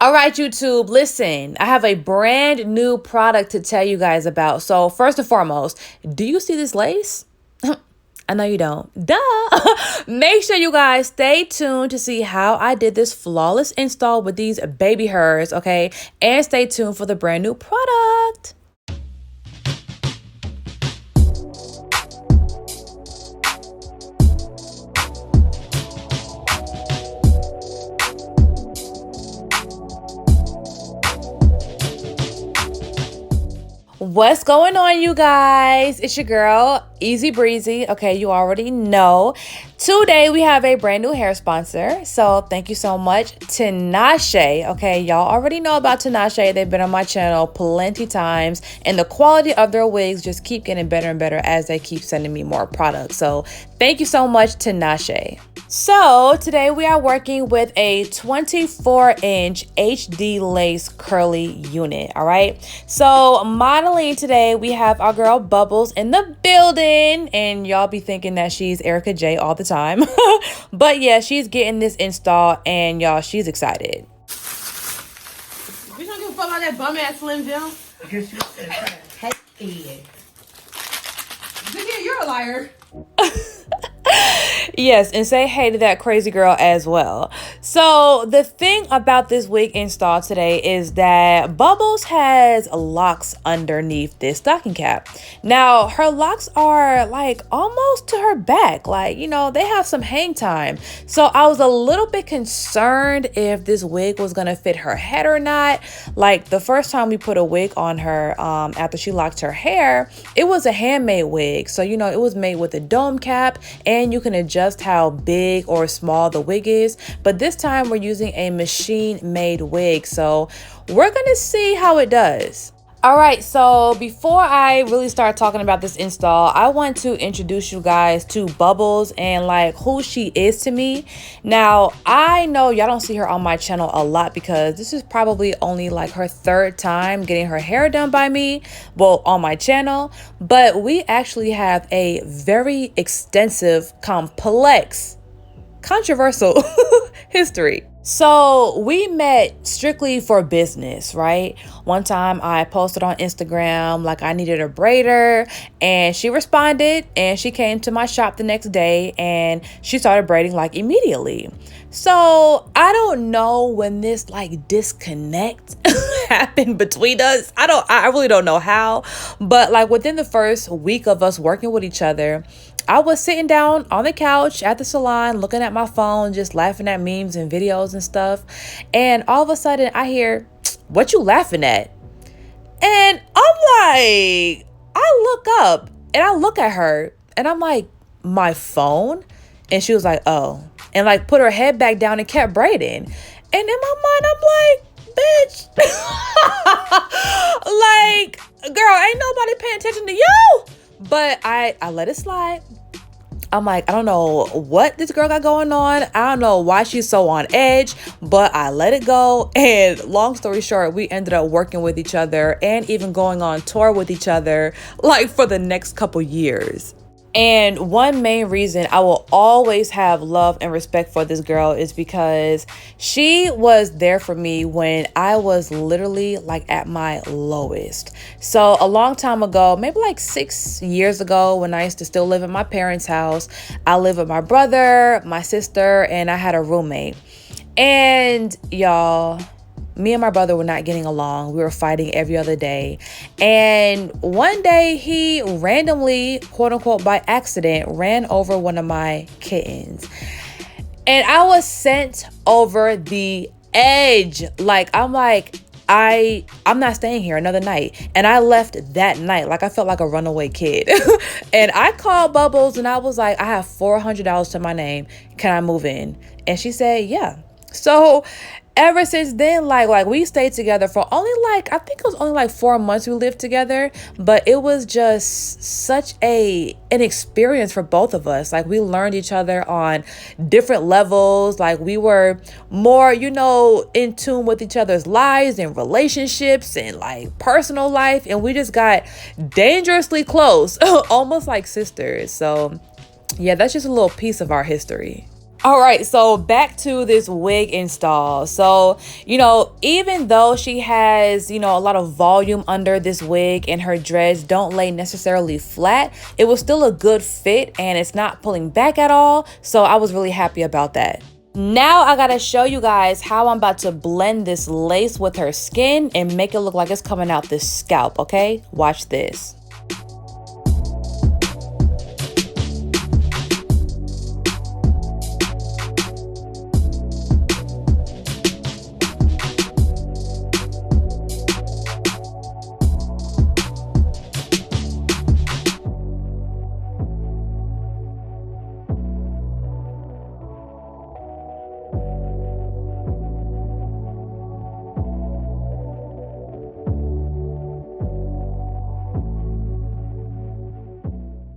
All right, YouTube, listen, I have a brand new product to tell you guys about. So first and foremost, do you see this lace? I know you don't. Duh. Make sure you guys stay tuned to see how I did this flawless install with these baby hairs, okay? And stay tuned for the brand new product. What's going on, you guys? It's your girl, Easy Breezy. Okay, you already know. Today, we have a brand new hair sponsor. So, thank you so much, Tinashe. Okay, y'all already know about Tinashe. They've been on my channel plenty times. And the quality of their wigs just keep getting better and better as they keep sending me more products. So, thank you so much, Tinashe. So today we are working with a 24-inch HD lace curly unit, all right? So modeling today, we have our girl Bubbles in the building, and y'all be thinking that she's Erica J all the time. But yeah, she's getting this install, and y'all, she's excited. We don't give a fuck about that bum ass Slim Jim. I guess you said that. Hey, you're a liar. Yes, and say hey to that crazy girl as well. So the thing about this wig install today is that Bubbles has locks underneath this stocking cap. Now, her locks are like almost to her back. Like, you know, they have some hang time. So I was a little bit concerned if this wig was going to fit her head or not. Like the first time we put a wig on her after she locked her hair, it was a handmade wig. So, you know, it was made with a dome cap, and you can adjust how big or small the wig is. But this time we're using a machine made wig, so we're gonna see how it does. All right, so before I really start talking about this install, I want to introduce you guys to Bubbles and like who she is to me. Now, I know y'all don't see her on my channel a lot because this is probably only like her third time getting her hair done by me, well, on my channel, but we actually have a very extensive, complex, controversial history. So we met strictly for business, right? One time I posted on Instagram like I needed a braider, and she responded, and she came to my shop the next day and she started braiding like immediately. So I don't know when this like disconnect happened between us. I really don't know how, but like within the first week of us working with each other, I was sitting down on the couch at the salon looking at my phone, just laughing at memes and videos and stuff. And all of a sudden I hear, "What you laughing at?" And I'm like, I look up and I look at her and I'm like, "My phone?" And she was like, "Oh," and like put her head back down and kept braiding. And in my mind, I'm like, bitch, like, girl, ain't nobody paying attention to you. But I let it slide. I'm like, I don't know what this girl got going on. I don't know why she's so on edge, but I let it go. And long story short, we ended up working with each other and even going on tour with each other like for the next couple years. And one main reason I will always have love and respect for this girl is because she was there for me when I was literally like at my lowest. So a long time ago, maybe like 6 years ago, when I used to still live at my parents' house, I lived with my brother, my sister, and I had a roommate. And y'all, me and my brother were not getting along. We were fighting every other day. And one day he randomly, quote unquote, by accident, ran over one of my kittens. And I was sent over the edge. Like, I'm not staying here another night. And I left that night. Like, I felt like a runaway kid. And I called Bubbles and I was like, I have $400 to my name. Can I move in? And she said, yeah. So ever since then, like we stayed together for only like, I think it was only like 4 months we lived together, but it was just such an experience for both of us. Like we learned each other on different levels. Like we were more, you know, in tune with each other's lives and relationships and like personal life. And we just got dangerously close, almost like sisters. So yeah, that's just a little piece of our history. All right, so back to this wig install. So, even though she has, a lot of volume under this wig and her dreads don't lay necessarily flat, it was still a good fit and it's not pulling back at all. So I was really happy about that. Now I gotta show you guys how I'm about to blend this lace with her skin and make it look like it's coming out this scalp, okay? Watch this.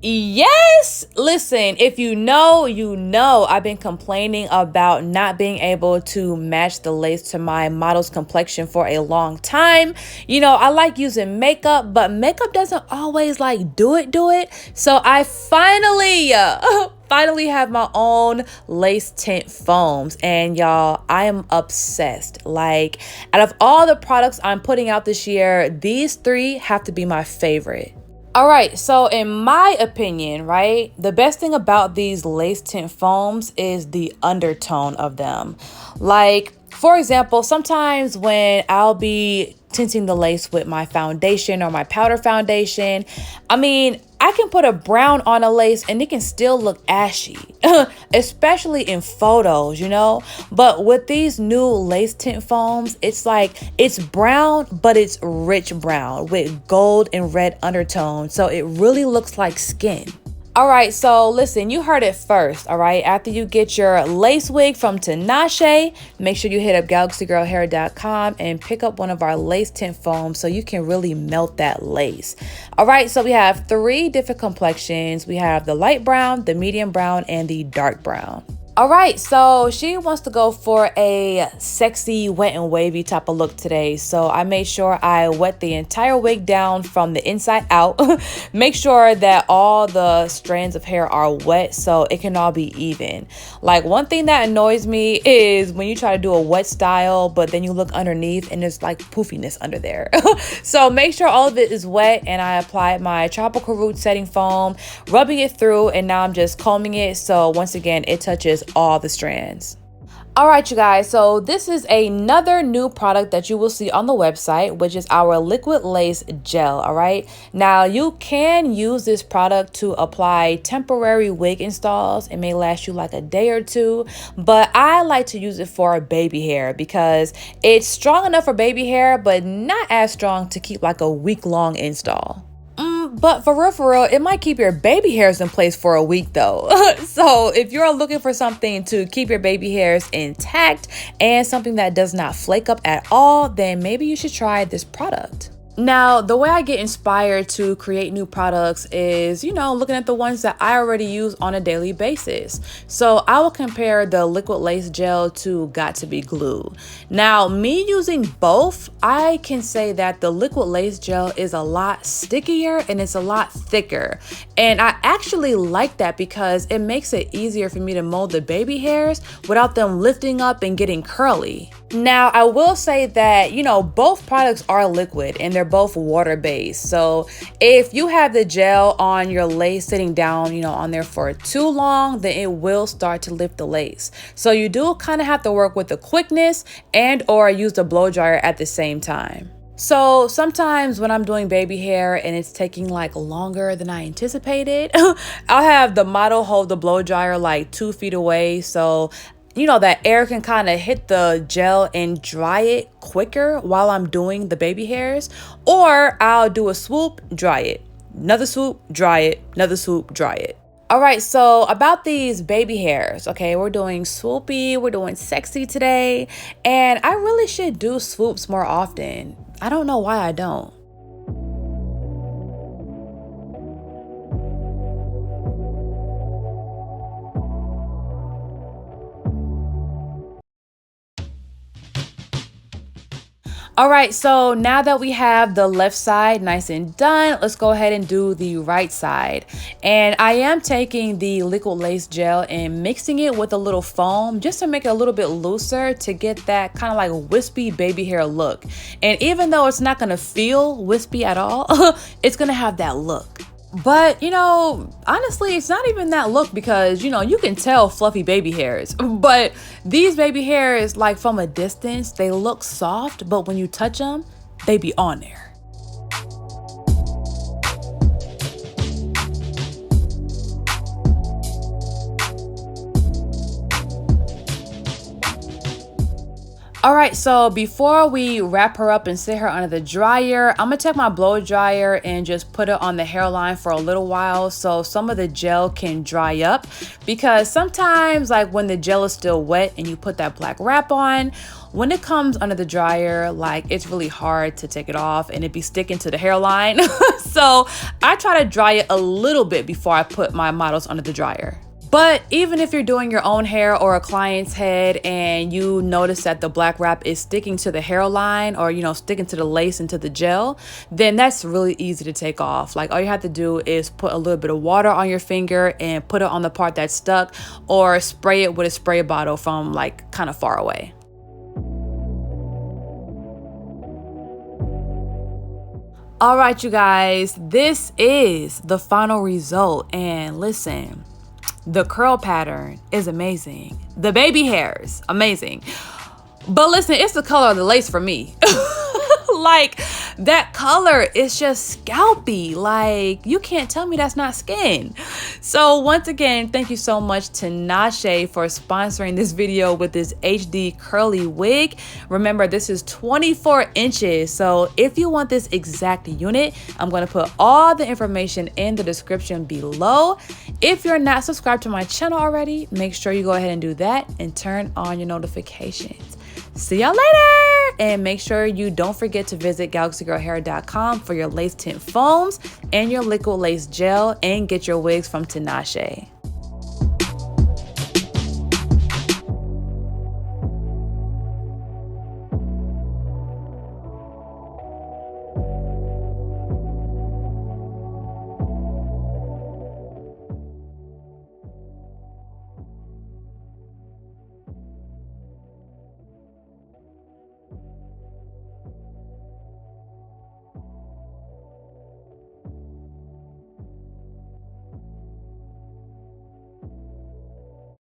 Yes, listen, if you know, I've been complaining about not being able to match the lace to my model's complexion for a long time. I like using makeup, but makeup doesn't always like do it. So I finally have my own lace tint foams, and y'all, I am obsessed. Like, out of all the products I'm putting out this year, these three have to be my favorite. All right, so in my opinion, right, the best thing about these lace tint foams is the undertone of them. Like, for example, sometimes when I'll be tinting the lace with my foundation or my powder foundation, I can put a brown on a lace and it can still look ashy, especially in photos, But with these new lace tint foams, it's like it's brown, but it's rich brown with gold and red undertones. So it really looks like skin. All right, so listen, you heard it first, all right? After you get your lace wig from Tinashe, make sure you hit up galaxygirlhair.com and pick up one of our lace tint foams so you can really melt that lace. All right, so we have 3 different complexions. We have the light brown, the medium brown, and the dark brown. All right, so she wants to go for a sexy wet and wavy type of look today. So I made sure I wet the entire wig down from the inside out. Make sure that all the strands of hair are wet so it can all be even. Like, one thing that annoys me is when you try to do a wet style, but then you look underneath and there's like poofiness under there. So make sure all of it is wet, and I applied my tropical root setting foam, rubbing it through, and now I'm just combing it. So once again, it touches all the strands. All right, you guys, so this is another new product that you will see on the website, which is our liquid lace gel. All right, now you can use this product to apply temporary wig installs. It may last you like a day or two, but I like to use it for baby hair because it's strong enough for baby hair, but not as strong to keep like a week-long install. But for real, it might keep your baby hairs in place for a week though. So if you're looking for something to keep your baby hairs intact and something that does not flake up at all, then maybe you should try this product. Now, the way I get inspired to create new products is, looking at the ones that I already use on a daily basis. So I will compare the liquid lace gel to Got2b glue. Now, me using both, I can say that the liquid lace gel is a lot stickier and it's a lot thicker. And I actually like that because it makes it easier for me to mold the baby hairs without them lifting up and getting curly. Now, I will say that, both products are liquid and they're both water-based. So if you have the gel on your lace sitting down, on there for too long, then it will start to lift the lace. So you do kind of have to work with the quickness and or use the blow dryer at the same time. So sometimes when I'm doing baby hair and it's taking like longer than I anticipated, I'll have the model hold the blow dryer like 2 feet away. So that air can kind of hit the gel and dry it quicker while I'm doing the baby hairs. Or I'll do a swoop, dry it, another swoop, dry it, another swoop, dry it. All right, so about these baby hairs, okay, we're doing swoopy, we're doing sexy today, and I really should do swoops more often. I don't know why I don't. All right, so now that we have the left side nice and done, let's go ahead and do the right side. And I am taking the liquid lace gel and mixing it with a little foam just to make it a little bit looser to get that kind of like wispy baby hair look. And even though it's not gonna feel wispy at all, it's gonna have that look. But, you know, honestly, it's not even that look because, you know, you can tell fluffy baby hairs. But these baby hairs, like from a distance, they look soft, but when you touch them, they be on there. All right, so before we wrap her up and sit her under the dryer, I'm gonna take my blow dryer and just put it on the hairline for a little while so some of the gel can dry up, because sometimes like when the gel is still wet and you put that black wrap on, when it comes under the dryer, like it's really hard to take it off and it be sticking to the hairline. So I try to dry it a little bit before I put my models under the dryer. But even if you're doing your own hair or a client's head and you notice that the black wrap is sticking to the hairline or, you know, sticking to the lace and to the gel, then that's really easy to take off. Like all you have to do is put a little bit of water on your finger and put it on the part that's stuck, or spray it with a spray bottle from like kind of far away. All right, you guys, this is the final result. And listen, the curl pattern is amazing. The baby hairs, amazing. But listen, it's the color of the lace for me. Like that color is just scalpy. Like you can't tell me that's not skin. So once again, thank you so much Tinashe for sponsoring this video with this HD curly wig. Remember, this is 24 inches. So if you want this exact unit, I'm going to put all the information in the description below. If you're not subscribed to my channel already, make sure you go ahead and do that and turn on your notifications. See y'all later, and make sure you don't forget to visit galaxygirlhair.com for your lace tint foams and your liquid lace gel, and get your wigs from Tinashe.